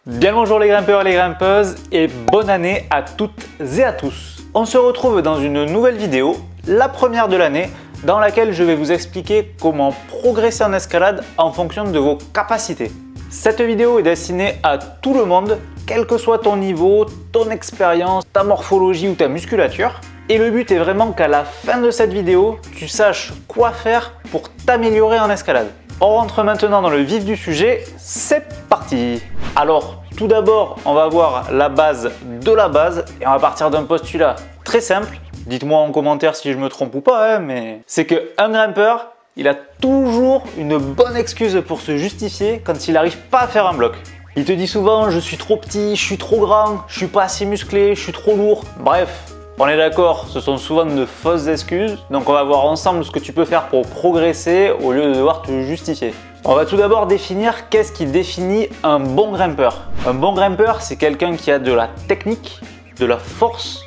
Bien le bonjour les grimpeurs et les grimpeuses et bonne année à toutes et à tous. On se retrouve dans une nouvelle vidéo, la première de l'année, dans laquelle je vais vous expliquer comment progresser en escalade en fonction de vos capacités. Cette vidéo est destinée à tout le monde, quel que soit ton niveau, ton expérience, ta morphologie ou ta musculature. Et le but est vraiment qu'à la fin de cette vidéo, tu saches quoi faire pour t'améliorer en escalade. On rentre maintenant dans le vif du sujet, c'est parti! Alors, tout d'abord, on va voir la base de la base et on va partir d'un postulat très simple. Dites-moi en commentaire si je me trompe ou pas, mais c'est qu'un grimpeur, il a toujours une bonne excuse pour se justifier quand il n'arrive pas à faire un bloc. Il te dit souvent « je suis trop petit, je suis trop grand, je suis pas assez musclé, je suis trop lourd ». Bref, on est d'accord, ce sont souvent de fausses excuses. Donc on va voir ensemble ce que tu peux faire pour progresser au lieu de devoir te justifier. On va tout d'abord définir qu'est-ce qui définit un bon grimpeur. Un bon grimpeur, c'est quelqu'un qui a de la technique, de la force,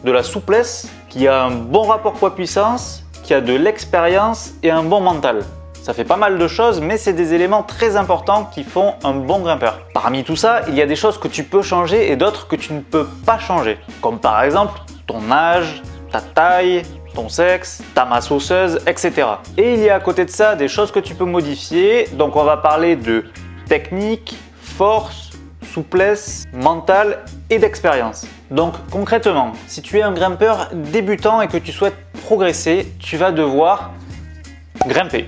de la souplesse, qui a un bon rapport poids-puissance, qui a de l'expérience et un bon mental. Ça fait pas mal de choses, mais c'est des éléments très importants qui font un bon grimpeur. Parmi tout ça, il y a des choses que tu peux changer et d'autres que tu ne peux pas changer. Comme par exemple ton âge, ta taille, ton sexe, ta masse osseuse, etc. Et il y a à côté de ça des choses que tu peux modifier. Donc on va parler de technique, force, souplesse, mental et d'expérience. Donc concrètement, si tu es un grimpeur débutant et que tu souhaites progresser, tu vas devoir grimper.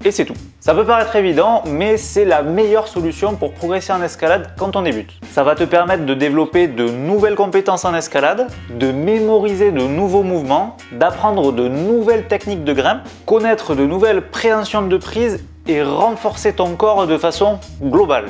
Et c'est tout. Ça peut paraître évident, mais c'est la meilleure solution pour progresser en escalade quand on débute. Ça va te permettre de développer de nouvelles compétences en escalade, de mémoriser de nouveaux mouvements, d'apprendre de nouvelles techniques de grimpe, connaître de nouvelles préhensions de prise et renforcer ton corps de façon globale.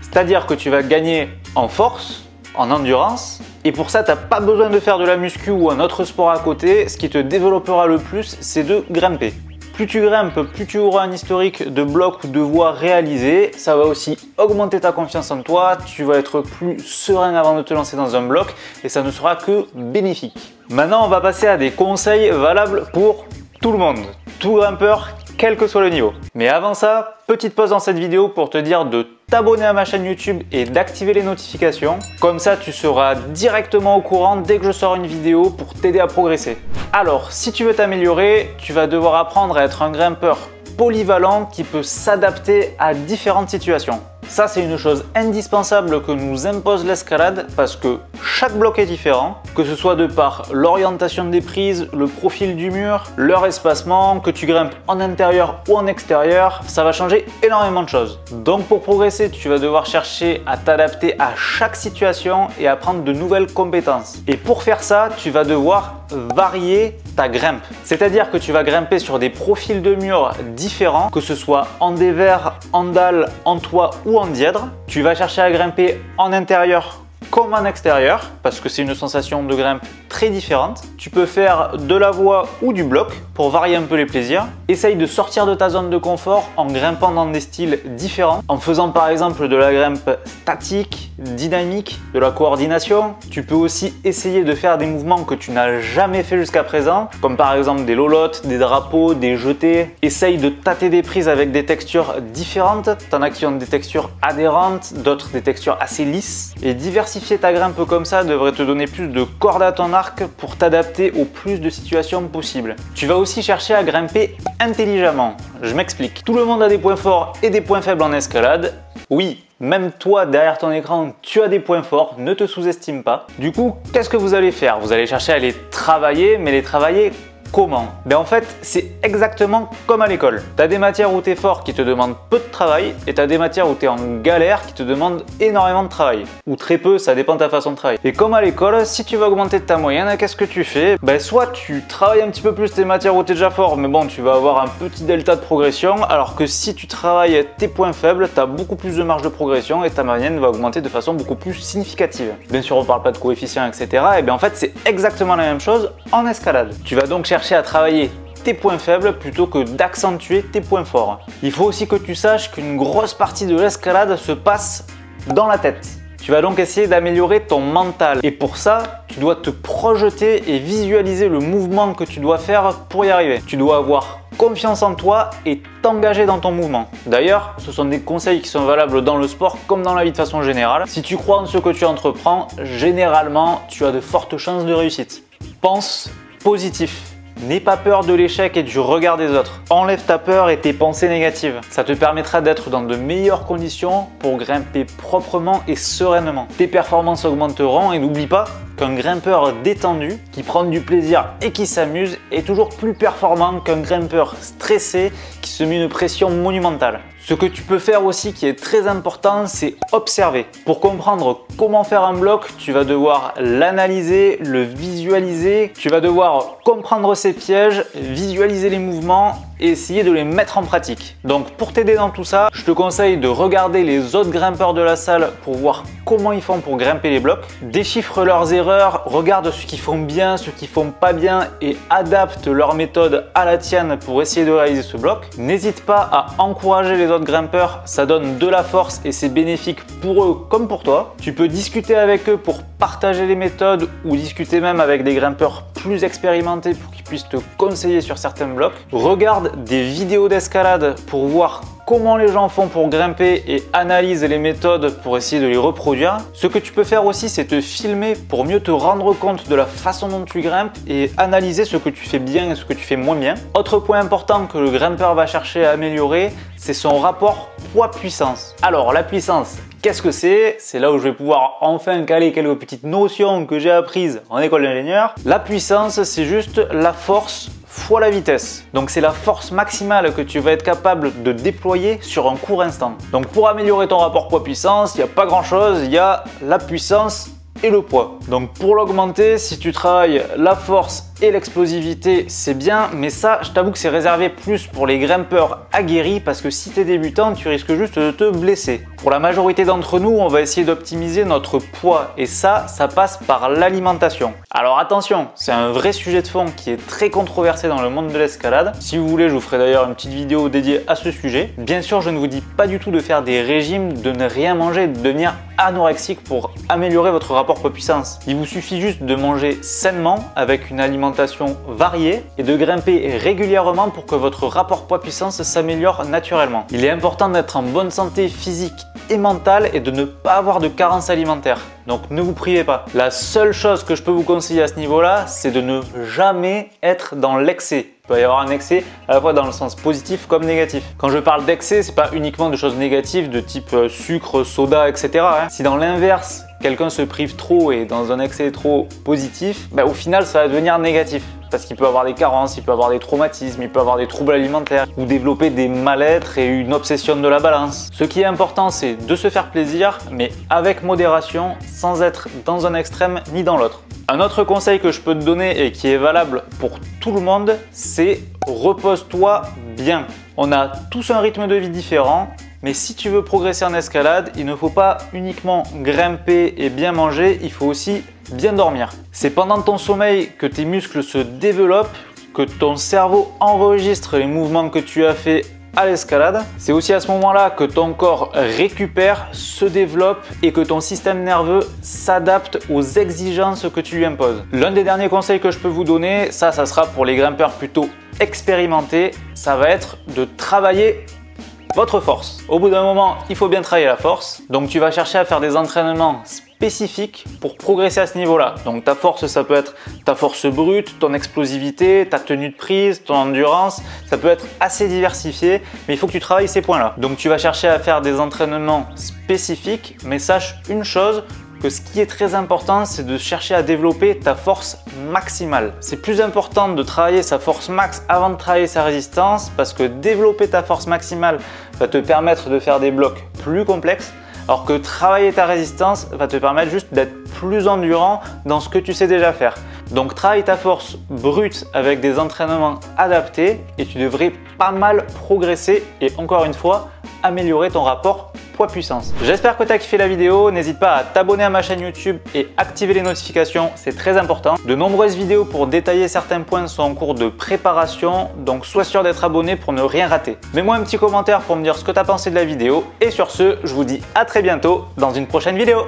C'est-à-dire que tu vas gagner en force, en endurance, et pour ça, tu n'as pas besoin de faire de la muscu ou un autre sport à côté. Ce qui te développera le plus, c'est de grimper. Plus tu grimpes, plus tu auras un historique de blocs ou de voies réalisées. Ça va aussi augmenter ta confiance en toi. Tu vas être plus serein avant de te lancer dans un bloc et ça ne sera que bénéfique. Maintenant, on va passer à des conseils valables pour tout le monde, tout grimpeur, quel que soit le niveau. Mais avant ça, petite pause dans cette vidéo pour te dire de t'abonner à ma chaîne YouTube et d'activer les notifications. Comme ça, tu seras directement au courant dès que je sors une vidéo pour t'aider à progresser. Alors, si tu veux t'améliorer, tu vas devoir apprendre à être un grimpeur polyvalent qui peut s'adapter à différentes situations. Ça, c'est une chose indispensable que nous impose l'escalade parce que chaque bloc est différent, que ce soit de par l'orientation des prises, le profil du mur, leur espacement, que tu grimpes en intérieur ou en extérieur, ça va changer énormément de choses. Donc pour progresser, tu vas devoir chercher à t'adapter à chaque situation et apprendre de nouvelles compétences. Et pour faire ça, tu vas devoir varier ta grimpe. C'est-à-dire que tu vas grimper sur des profils de murs différents, que ce soit en dévers, en dalle, en toit ou en dièdre. Tu vas chercher à grimper en intérieur comme en extérieur parce que c'est une sensation de grimpe très différente. Tu peux faire de la voie ou du bloc pour varier un peu les plaisirs. Essaye de sortir de ta zone de confort en grimpant dans des styles différents, en faisant par exemple de la grimpe statique, dynamique, de la coordination. Tu peux aussi essayer de faire des mouvements que tu n'as jamais fait jusqu'à présent, comme par exemple des lolottes, des drapeaux, des jetés. Essaye de tâter des prises avec des textures différentes. T'en as qui ont des textures adhérentes, d'autres des textures assez lisses. Et diversifier ta grimpe comme ça devrait te donner plus de cordes à ton arc pour t'adapter au plus de situations possibles. Tu vas aussi chercher à grimper intelligemment. Je m'explique. Tout le monde a des points forts et des points faibles en escalade. Oui, même toi derrière ton écran, tu as des points forts, ne te sous-estime pas. Du coup, qu'est-ce que vous allez faire? Vous allez chercher à les travailler, mais les travailler comment? Ben en fait, c'est exactement comme à l'école. Tu as des matières où tu es fort qui te demandent peu de travail et tu as des matières où tu es en galère qui te demandent énormément de travail. Ou très peu, ça dépend de ta façon de travailler. Et comme à l'école, si tu veux augmenter ta moyenne, qu'est-ce que tu fais? Ben soit tu travailles un petit peu plus tes matières où tu es déjà fort, mais bon, tu vas avoir un petit delta de progression, alors que si tu travailles tes points faibles, tu as beaucoup plus de marge de progression et ta moyenne va augmenter de façon beaucoup plus significative. Bien sûr, on parle pas de coefficients, etc. Et bien en fait, c'est exactement la même chose en escalade. Tu vas donc chercher à travailler tes points faibles plutôt que d'accentuer tes points forts. Il faut aussi que tu saches qu'une grosse partie de l'escalade se passe dans la tête. Tu vas donc essayer d'améliorer ton mental et pour ça, tu dois te projeter et visualiser le mouvement que tu dois faire pour y arriver. Tu dois avoir confiance en toi et t'engager dans ton mouvement. D'ailleurs, ce sont des conseils qui sont valables dans le sport comme dans la vie de façon générale. Si tu crois en ce que tu entreprends, généralement, tu as de fortes chances de réussite. Pense positif. N'aie pas peur de l'échec et du regard des autres. Enlève ta peur et tes pensées négatives. Ça te permettra d'être dans de meilleures conditions pour grimper proprement et sereinement. Tes performances augmenteront et n'oublie pas qu'un grimpeur détendu, qui prend du plaisir et qui s'amuse, est toujours plus performant qu'un grimpeur stressé qui se met une pression monumentale. Ce que tu peux faire aussi qui est très important, c'est observer. Pour comprendre comment faire un bloc, tu vas devoir l'analyser, le visualiser, tu vas devoir comprendre ses pièges, visualiser les mouvements et essayer de les mettre en pratique. Donc pour t'aider dans tout ça, je te conseille de regarder les autres grimpeurs de la salle pour voir comment ils font pour grimper les blocs. Déchiffre leurs erreurs, regarde ce qu'ils font bien, ce qu'ils font pas bien et adapte leur méthode à la tienne pour essayer de réaliser ce bloc. N'hésite pas à encourager les autres grimpeurs, ça donne de la force et c'est bénéfique pour eux comme pour toi. Tu peux discuter avec eux pour partager les méthodes ou discuter même avec des grimpeurs plus expérimentés pour qu'ils puissent te conseiller sur certains blocs. Regarde des vidéos d'escalade pour voir comment les gens font pour grimper et analyse les méthodes pour essayer de les reproduire. Ce que tu peux faire aussi, c'est te filmer pour mieux te rendre compte de la façon dont tu grimpes et analyser ce que tu fais bien et ce que tu fais moins bien. Autre point important que le grimpeur va chercher à améliorer, c'est son rapport poids-puissance. Alors la puissance, qu'est-ce que c'est? C'est là où je vais pouvoir enfin caler quelques petites notions que j'ai apprises en école d'ingénieur. La puissance, c'est juste la force fois la vitesse. Donc c'est la force maximale que tu vas être capable de déployer sur un court instant. Donc pour améliorer ton rapport poids-puissance, il n'y a pas grand chose, il y a la puissance et le poids. Donc pour l'augmenter, si tu travailles la force et l'explosivité, c'est bien, mais ça, je t'avoue que c'est réservé plus pour les grimpeurs aguerris parce que si tu es débutant, tu risques juste de te blesser. Pour la majorité d'entre nous, on va essayer d'optimiser notre poids et ça passe par l'alimentation. Alors attention, c'est un vrai sujet de fond qui est très controversé dans le monde de l'escalade. Si vous voulez, je vous ferai d'ailleurs une petite vidéo dédiée à ce sujet. Bien sûr, je ne vous dis pas du tout de faire des régimes, de ne rien manger, de devenir anorexique pour améliorer votre rapport poids-puissance. Il vous suffit juste de manger sainement avec une alimentation variée et de grimper régulièrement pour que votre rapport poids-puissance s'améliore naturellement. Il est important d'être en bonne santé physique et mentale et de ne pas avoir de carence alimentaire. Donc ne vous privez pas. La seule chose que je peux vous conseiller à ce niveau-là, c'est de ne jamais être dans l'excès. Il peut y avoir un excès à la fois dans le sens positif comme négatif. Quand je parle d'excès, c'est pas uniquement de choses négatives de type sucre, soda, etc. Si dans l'inverse, quelqu'un se prive trop et dans un excès trop positif, au final ça va devenir négatif. Parce qu'il peut avoir des carences, il peut avoir des traumatismes, il peut avoir des troubles alimentaires ou développer des mal-être et une obsession de la balance. Ce qui est important, c'est de se faire plaisir, mais avec modération, sans être dans un extrême ni dans l'autre. Un autre conseil que je peux te donner et qui est valable pour tout le monde, c'est repose-toi bien. On a tous un rythme de vie différent. Mais si tu veux progresser en escalade, il ne faut pas uniquement grimper et bien manger, il faut aussi bien dormir. C'est pendant ton sommeil que tes muscles se développent, que ton cerveau enregistre les mouvements que tu as fait à l'escalade. C'est aussi à ce moment-là que ton corps récupère, se développe et que ton système nerveux s'adapte aux exigences que tu lui imposes. L'un des derniers conseils que je peux vous donner, ça sera pour les grimpeurs plutôt expérimentés, ça va être de travailler votre force. Au bout d'un moment, il faut bien travailler la force. Donc tu vas chercher à faire des entraînements spécifiques pour progresser à ce niveau-là. Donc ta force, ça peut être ta force brute, ton explosivité, ta tenue de prise, ton endurance. Ça peut être assez diversifié, mais il faut que tu travailles ces points-là. Donc tu vas chercher à faire des entraînements spécifiques, mais sache une chose, que ce qui est très important, c'est de chercher à développer ta force maximale. C'est plus important de travailler sa force max avant de travailler sa résistance parce que développer ta force maximale va te permettre de faire des blocs plus complexes, alors que travailler ta résistance va te permettre juste d'être plus endurant dans ce que tu sais déjà faire. Donc travaille ta force brute avec des entraînements adaptés et tu devrais pas mal progresser et encore une fois, améliorer ton rapport poids-puissance. J'espère que tu as kiffé la vidéo, n'hésite pas à t'abonner à ma chaîne YouTube et activer les notifications, c'est très important. De nombreuses vidéos pour détailler certains points sont en cours de préparation, donc sois sûr d'être abonné pour ne rien rater. Mets-moi un petit commentaire pour me dire ce que tu as pensé de la vidéo et sur ce, je vous dis à très bientôt dans une prochaine vidéo.